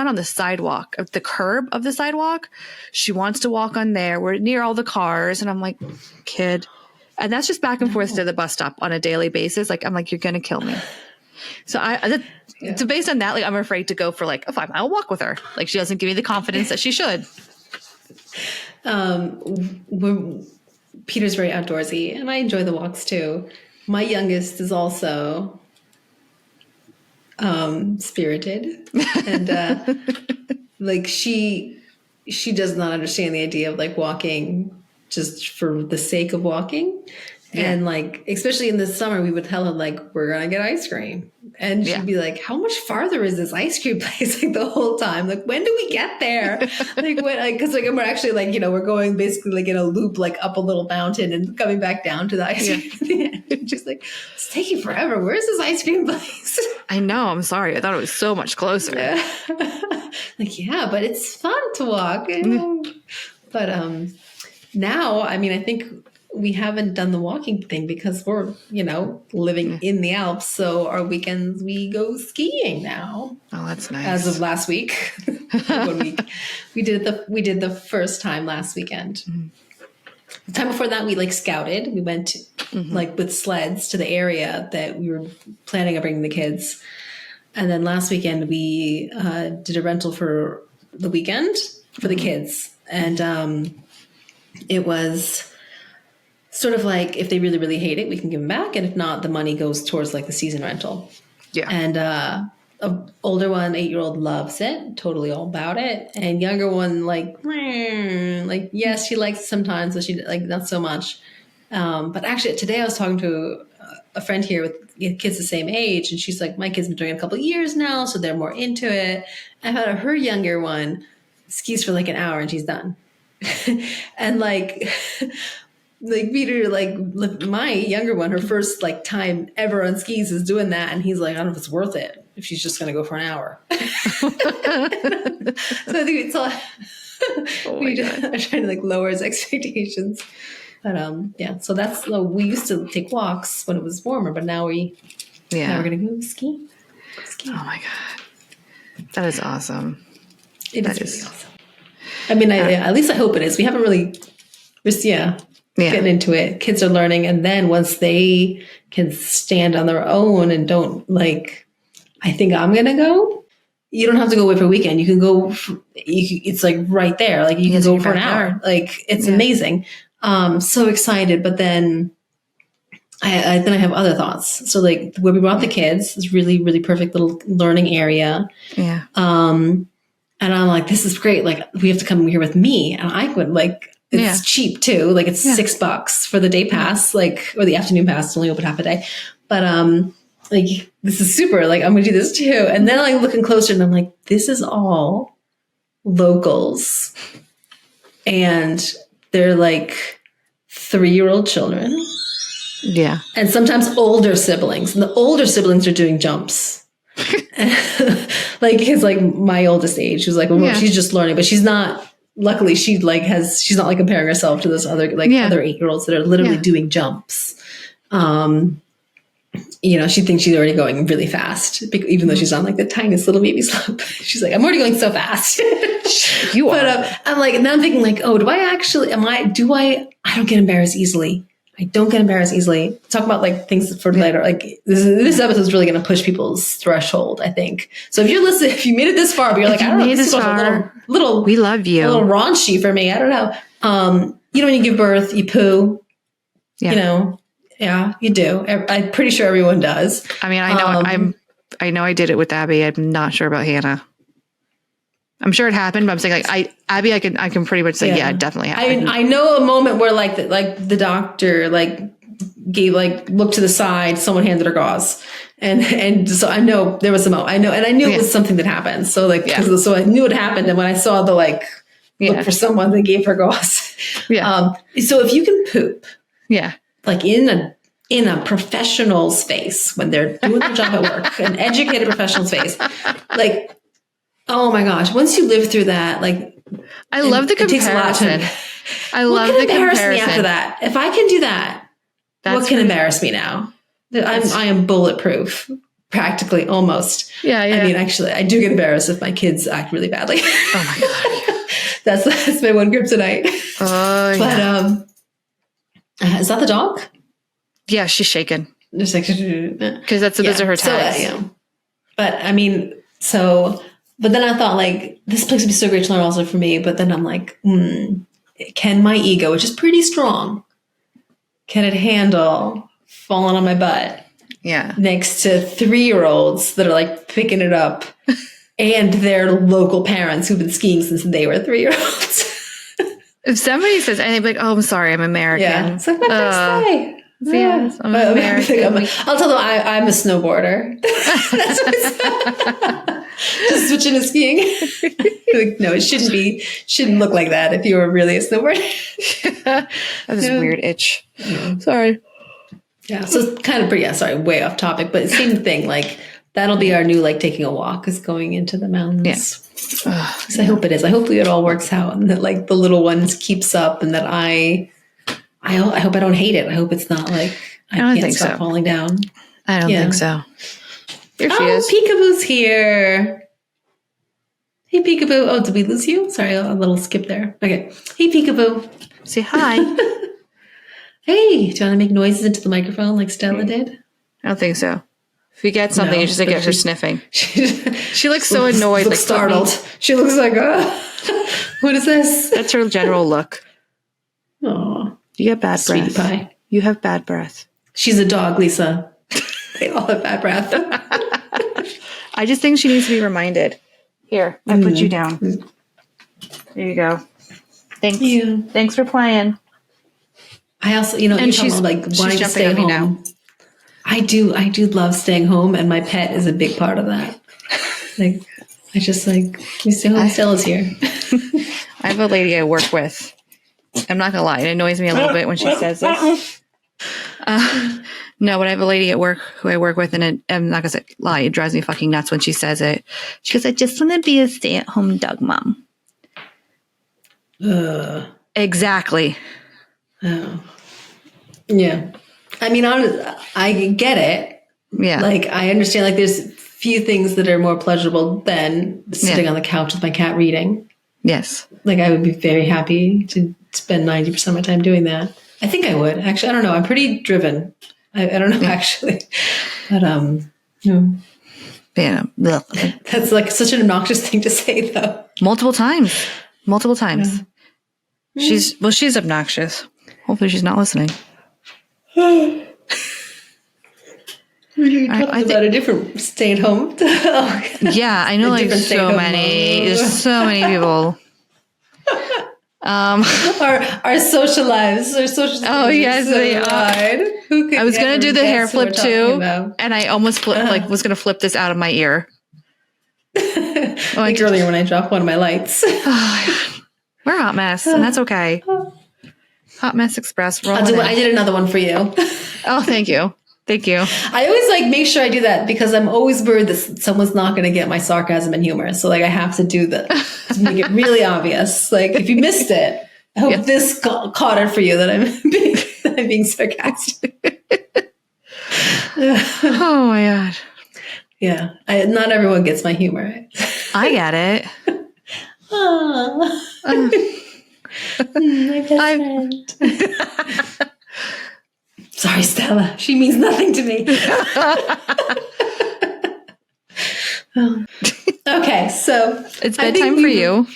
on the sidewalk, of the curb of the sidewalk. She wants to walk on there. We're near all the cars, and I'm like, kid. And that's just back and forth to the bus stop on a daily basis. Like, I'm like, you're going to kill me. So so based on that, like, I'm afraid to go for like a 5-mile walk with her. Like, she doesn't give me the confidence that she should.
Peter's very outdoorsy, and I enjoy the walks too. My youngest is also spirited, and like she does not understand the idea of like walking just for the sake of walking. Yeah. And like, especially in the summer, we would tell her like, we're going to get ice cream. And she'd be like, how much farther is this ice cream place? Like the whole time, like, when do we get there? Cause like, we're actually like, we're going basically like in a loop, like up a little mountain and coming back down to the ice cream. Just like, it's taking forever. Where's this ice cream place?
I know. I'm sorry. I thought it was so much closer.
Yeah. But it's fun to walk. But, now, I mean, I think we haven't done the walking thing because we're, living in the Alps. So our weekends, we go skiing now.
Oh, that's nice.
As of last week. 1 week. We did the first time last weekend. The time before that, we like scouted. We went like with sleds to the area that we were planning on bringing the kids. And then last weekend, we did a rental for the weekend for the kids. And, it was sort of like, if they really, really hate it, we can give them back. And if not, the money goes towards like the season rental. Yeah. And an older one, 8-year-old, loves it, totally all about it. And younger one, like, yes, she likes it sometimes, but she like not so much. But actually today I was talking to a friend here with kids the same age. And she's like, my kid's been doing it a couple of years now, so they're more into it. I found out her younger one skis for like an hour and she's done. And like Peter, like my younger one, her first like time ever on skis is doing that, and he's like, I don't know if it's worth it if she's just going to go for an hour. So I think it's all we're trying to like lower his expectations. But so that's we used to take walks when it was warmer, but now we're going to go ski.
Oh my god, that is awesome.
It is really awesome. I mean, at least I hope it is. We haven't really, getting into it. Kids are learning. And then once they can stand on their own and don't like, I think I'm going to go. You don't have to go away for a weekend. You can go, it's like right there. Like you can go for an hour. Like it's amazing. So excited. But then I have other thoughts. So like where we brought the kids is really, really perfect little learning area.
Yeah.
And I'm like, this is great. Like we have to come here with me. And I would like, it's cheap too. Like it's $6 for the day pass, like, or the afternoon pass. It's only open half a day. But, like, this is super. Like, I'm going to do this too. And then I'm looking closer and I'm like, this is all locals. And they're like 3-year-old children.
Yeah.
And sometimes older siblings. And the older siblings are doing jumps. Like, his, like, my oldest age, who's like, well, she's just learning, but she's not. Luckily, she's not like comparing herself to this other, like, other 8-year-olds that are literally doing jumps. You know, she thinks she's already going really fast, even though she's on like the tiniest little baby slope. She's like, I'm already going so fast.
You are.
But I'm like, and then I'm thinking like, oh, I don't get embarrassed easily. I don't get embarrassed easily. Talk about like things for later. Like this episode is really going to push people's threshold, I think. So if you're listening, if you made it this far, but you're like, I don't know, this is a little,
we love you.
A little raunchy for me. I don't know. You know, when you give birth, you poo, you know. Yeah, you do. I'm pretty sure everyone does.
I mean, I know I did it with Abby. I'm not sure about Hannah. I'm sure it happened, but I'm saying like Abby, I can pretty much say, yeah, it definitely happened.
I know a moment where like the doctor like gave like looked to the side, someone handed her gauze. And so I know there was a moment. I knew it was something that happened. So like, so I knew it happened. And when I saw the like look for someone, they gave her gauze. Yeah. So if you can poop. Yeah. Like in a professional space when they're doing their job at work, an educated professional space, like, oh my gosh, once you live through that, like,
I love the comparison. I love the comparison. Embarrass me
after that? If I can do that, what can embarrass me now? I am bulletproof, practically, almost. Yeah. I mean, actually, I do get embarrassed if my kids act really badly. Oh my god, that's my one kryptonite. Oh, but is that the dog?
Yeah, she's shaking. Just like because those are her tags.
So, but I mean, but then I thought like this place would be so great to learn also for me. But then I'm like, can my ego, which is pretty strong, can it handle falling on my butt? Yeah, next to 3-year-olds that are like picking it up, and their local parents who've been skiing since they were 3-year-olds.
If somebody says anything like, "Oh, I'm sorry, I'm American,"
yeah, it's like my first day. Yes, I'm American. I'll tell them I'm a snowboarder. Just switching to skiing. Like, no, it shouldn't look like that if you were really a snowboarder.
That's a weird itch. Yeah. Sorry.
Yeah, so it's kind of pretty, way off topic, but same thing. Like, that'll be our new, like, taking a walk is going into the mountains. Yes. So I hope it is. I hope it all works out and that, like, the little ones keeps up and that I hope I don't hate it. I hope it's not like I can't stop falling down.
I don't think so.
Here she is. Peekaboo's here. Hey, Peekaboo. Oh, did we lose you? Sorry, a little skip there. Okay. Hey, Peekaboo.
Say hi.
Hey, do you want to make noises into the microphone like Stella did?
I don't think so. If you get something, you just get her sniffing. She looks so annoyed.
She looks startled. She looks like, what is this?
That's her general look.
Aw.
You have bad breath.
Pie.
You have bad breath.
She's a dog, Lisa. They all have bad breath.
I just think she needs to be reminded. Here, I put you down. There you go. Thanks. You. Thanks for playing.
I also, and she's like wanting to stay home. Now. I do love staying home, and my pet is a big part of that. Like, I just like, we stay home. Stella's here.
I have a lady I work with. I'm not gonna lie, it annoys me a little bit when she says this. No, but I have a lady at work who I work with, and I'm not gonna lie, it drives me fucking nuts when she says it. She goes, "I just want to be a stay-at-home dog mom." Exactly.
Oh. Yeah. I mean, I get it. Yeah. Like, I understand. Like, there's few things that are more pleasurable than sitting on the couch with my cat reading. Yes. Like, I would be very happy to spend 90% of my time doing that. I think I would. Actually, I don't know. I'm pretty driven. I don't know, actually. But,
Yeah.
that's like such an obnoxious thing to say, though.
Multiple times. She's obnoxious. Hopefully she's not listening.
We talked about a different stay-at-home.
Yeah, I know, like so many. There's so many people.
Our social lives.
Oh yes, they are. I was gonna do the hair flip too, and I almost was gonna flip this out of my ear.
Like earlier when I dropped one of my lights.
We're a hot mess, and that's okay. Hot Mess Express.
I did another one for you.
Oh, thank you.
I always make sure I do that because I'm always worried that someone's not going to get my sarcasm and humor. So I have to do that to make it really obvious. Like if you missed it, I hope this caught it for you that I'm being sarcastic.
Oh my God.
Yeah, not everyone gets my humor.
I get it.
My best friend. Sorry, Stella. She means nothing to me. Okay, so
it's bedtime for you.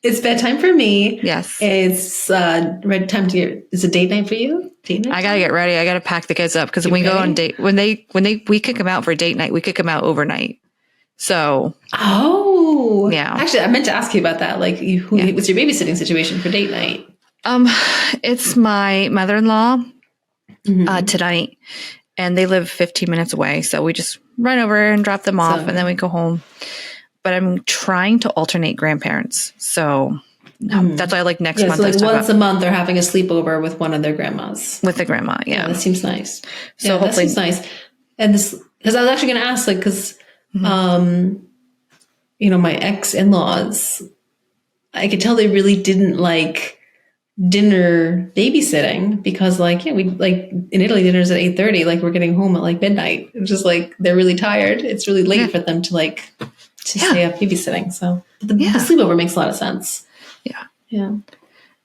It's bedtime for me.
Yes.
It's time to get. Is it date night for you? Date night.
I gotta get ready. I gotta pack the kids up because we go on date when we kick them out for date night. We kick them out overnight. So.
Oh.
Yeah.
Actually, I meant to ask you about that. Like, what's your babysitting situation for date night?
It's my mother-in-law tonight, and they live 15 minutes away. So we just run over and drop them off, and then we go home. But I'm trying to alternate grandparents. So that's why next month.
So once a month they're having a sleepover with one of their grandmas.
With the grandma, yeah.
That seems nice.
So hopefully
that seems nice. And this, because I was actually going to ask, because, my ex-in-laws, I could tell they really didn't like dinner babysitting because we in Italy dinner's at 8:30, we're getting home at midnight. It's just they're really tired. It's really late for them to stay up babysitting. So the sleepover makes a lot of sense. Yeah.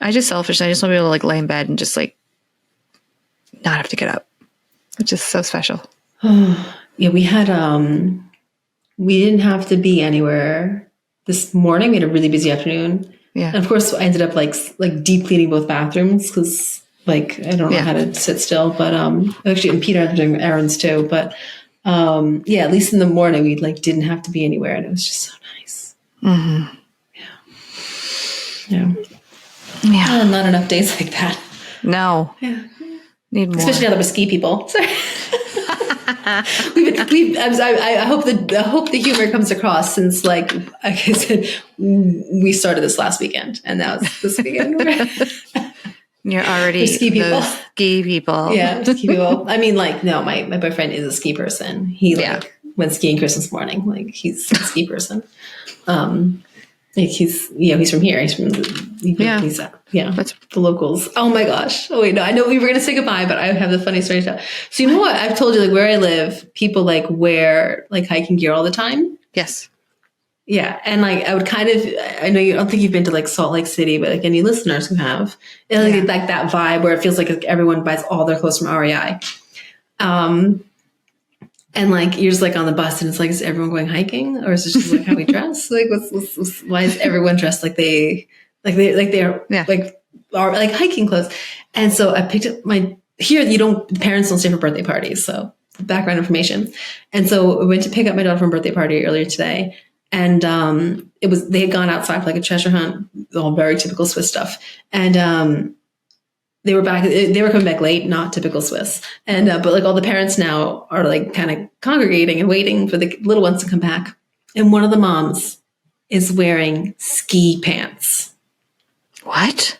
I just selfish. I just want to be able to lay in bed and just not have to get up, which is so special.
Yeah, we had we didn't have to be anywhere this morning. We had a really busy afternoon. Yeah. And of course I ended up deep cleaning both bathrooms because I don't know how to sit still, but actually, and Peter ended up doing errands too, but at least in the morning we didn't have to be anywhere, and it was just so nice. Mm-hmm. Yeah. Not enough days like that. No. Yeah. Need more. Especially now that we're ski people. I hope the humor comes across since like I said, we started this last weekend, and now it's this weekend.
You're already ski people. Ski people.
Yeah, ski people. I mean, no, my boyfriend is a ski person. He went skiing Christmas morning. He's a ski person. He's from here. He's from the locals. Oh my gosh. Oh wait, no, I know we were going to say goodbye, but I have the funny story to tell. So you know what? I've told you where I live, people wear hiking gear all the time.
Yes.
Yeah. And I would I know you don't think you've been to Salt Lake City, but any listeners who have, it's that vibe where it feels like everyone buys all their clothes from REI. And you're just on the bus and it's is everyone going hiking, or is it just how we dress? Why is everyone dressed like they are hiking clothes? And so I picked up the parents don't stay for birthday parties. So background information. And so I went to pick up my daughter from a birthday party earlier today. And they had gone outside for a treasure hunt, all very typical Swiss stuff. And they were coming back late, not typical Swiss. And but all the parents now are kind of congregating and waiting for the little ones to come back. And one of the moms is wearing ski pants.
What?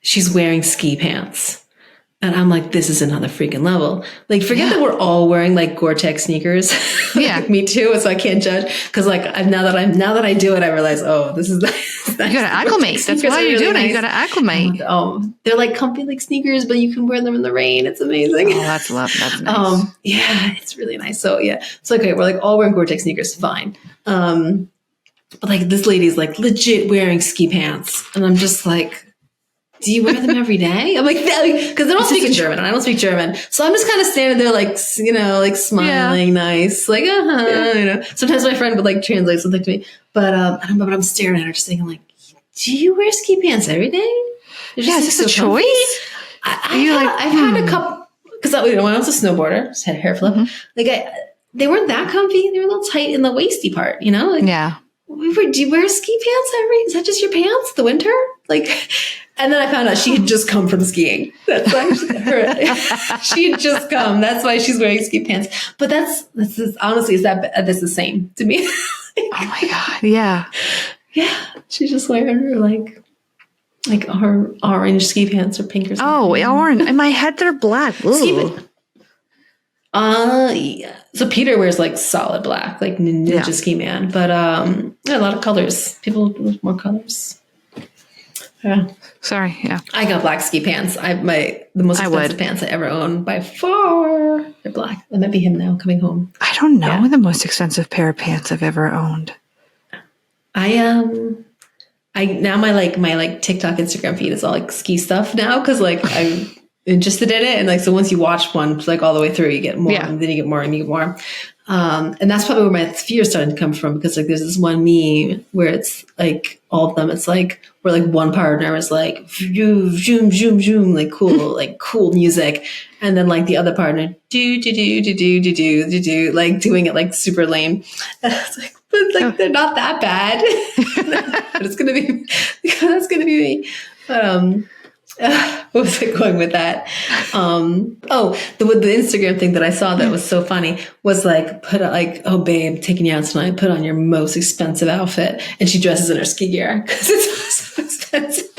She's wearing ski pants. And I'm this is another freaking level. Forget that we're all wearing Gore-Tex sneakers. Yeah. Me too. So I can't judge. Cause now that I do it, I realize, this is nice.
You gotta acclimate. That's why you're doing it. You gotta acclimate.
They're comfy sneakers, but you can wear them in the rain. It's amazing.
Oh, that's nice.
Yeah, it's really nice. So yeah. So okay, we're all wearing Gore-Tex sneakers. Fine. But this lady's legit wearing ski pants. And I'm just do you wear them every day? I'm like, because they don't speak in German and I don't speak German. So I'm just kind of standing there like, like smiling, nice, like, Sometimes my friend would like translate something to me, but I'm staring at her just thinking like, do you wear ski pants every day?
Is this a choice?
I've had a couple, because when I was a snowboarder, just had a hair flip, they weren't that comfy. They were a little tight in the waisty part,
Yeah.
Do you wear ski pants is that just your pants the winter? And then I found out she had just come from skiing. That's why she had just come. That's why she's wearing ski pants. But that's honestly, that's the same to me.
Oh my God. Yeah.
Yeah. She's just wearing her her orange ski pants or pink or something.
Oh, orange. In my head, they're black.
Yeah. So Peter wears solid black, like ninja ski man. But a lot of colors. People with more colors. Yeah.
Sorry. Yeah.
I got black ski pants. The most expensive pants I ever owned by far. They're black. That might be him now coming home.
I don't know the most expensive pair of pants I've ever owned.
I now my TikTok, Instagram feed is all ski stuff now because I'm interested in it, and so once you watch one all the way through, you get more, and then you get more, and you get more. And that's probably where my fear started to come from because there's this one meme where it's all of them. It's where one partner is zoom zoom zoom zoom cool music, and then the other partner do do do do do do do do do doing it super lame. And I was but they're not that bad. But it's gonna be that's gonna be me. But what was I going with that? The Instagram thing that I saw that was so funny was oh babe, taking you out tonight, put on your most expensive outfit, and she dresses in her ski gear because it's so expensive.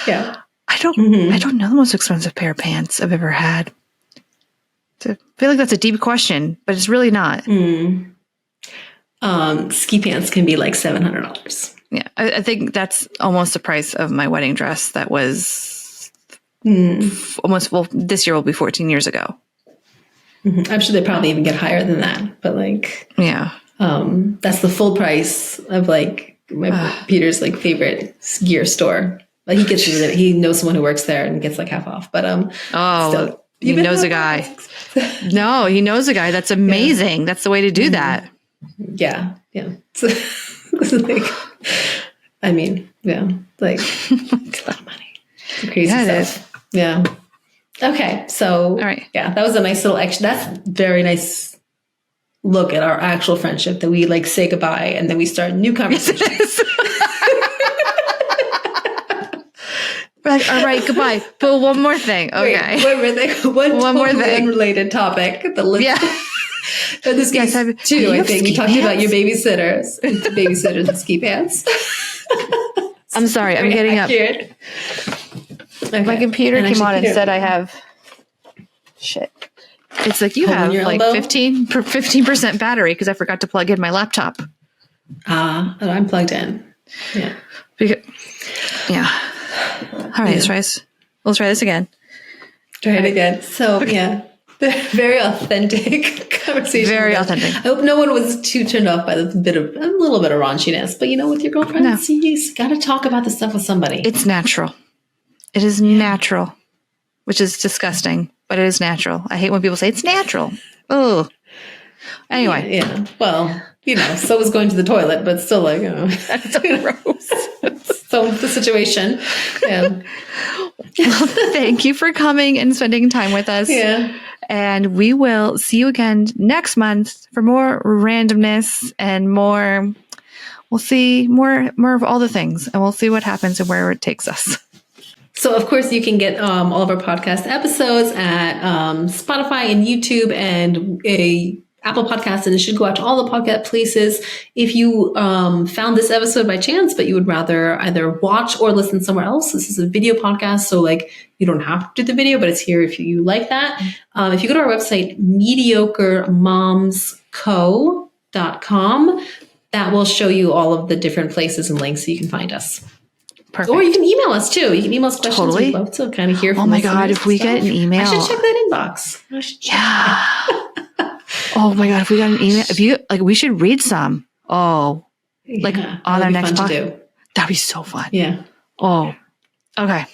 Yeah,
I don't know the most expensive pair of pants I've ever had. I feel like that's a deep question, but it's really not.
Ski pants can be $700.
Yeah, I think that's almost the price of my wedding dress. That was this year will be 14 years ago.
Mm-hmm. I'm sure they probably even get higher than that, but that's the full price of Peter's favorite gear store. He knows someone who works there and gets half off. But still,
he knows a guy. No, he knows a guy. That's amazing. Yeah. That's the way to do that.
Yeah, yeah. I mean, yeah, it's a lot of money. It's crazy stuff. Yeah. Okay, so all right. Yeah, that was a nice little action. That's very nice look at our actual friendship that we say goodbye and then we start new conversations.
We're all right, goodbye. But one more thing. Okay.
Wait, one more thing. Unrelated topic. In this case, too, I think we talked about your babysitters and ski pants.
I'm sorry, I'm getting up. Okay. My computer came on and said I have shit. It's you have 15% battery because I forgot to plug in my laptop.
I'm plugged in. Yeah.
Yeah. All right, let's try this again.
Try it again. So, yeah. Very authentic conversation.
Very authentic.
I hope no one was too turned off by a little bit of raunchiness. But with your girlfriend, you got to talk about this stuff with somebody.
It's natural. It is natural, which is disgusting, but it is natural. I hate when people say it's natural. Oh, anyway.
Yeah. Well, so was going to the toilet, but still,
that's so gross.
So the situation. Yeah.
Well, thank you for coming and spending time with us.
Yeah.
And we will see you again next month for more randomness and more. We'll see more of all the things, and we'll see what happens and where it takes us.
So, of course, you can get all of our podcast episodes at Spotify and YouTube and Apple Podcasts, and it should go out to all the podcast places. If you found this episode by chance, but you would rather either watch or listen somewhere else, this is a video podcast, so you don't have to do the video, but it's here if you like that. If you go to our website, MediocreMomsCo.com, that will show you all of the different places and links so you can find us.
Perfect.
Or you can email us too. You can email us questions.
Totally.
We'd love to kind of hear from
Oh my God, if we get an email.
I should check that inbox.
Yeah. Oh my God, if we got an email, we should read some. Oh, on our next podcast. That'd be so fun.
Yeah.
Oh, okay.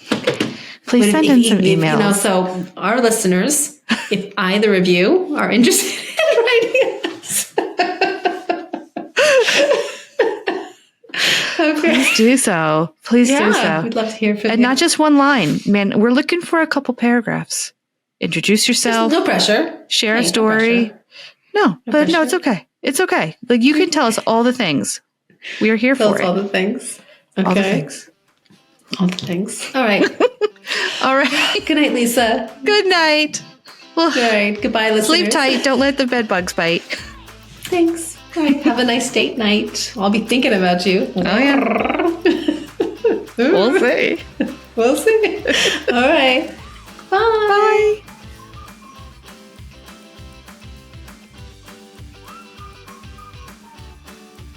Please send in some emails.
So our listeners, if either of you are interested in writing us, okay.
Please do so. Please do so.
We'd love to hear from you.
And not just one line. Man, we're looking for a couple paragraphs. Introduce yourself.
No pressure.
Share a story. No, it's okay. It's okay. Like, you can tell us all the things. We are here for it.
All the things. Okay.
All the things.
All the things. All right.
All right.
Good night, Lisa.
Good night. Well,
all right. Goodbye, listeners.
Sleep tight. Don't let the bed bugs bite.
Thanks. All right. Have a nice date night. I'll be thinking about you.
Oh, yeah. We'll see.
We'll see. All right. Bye.
Bye.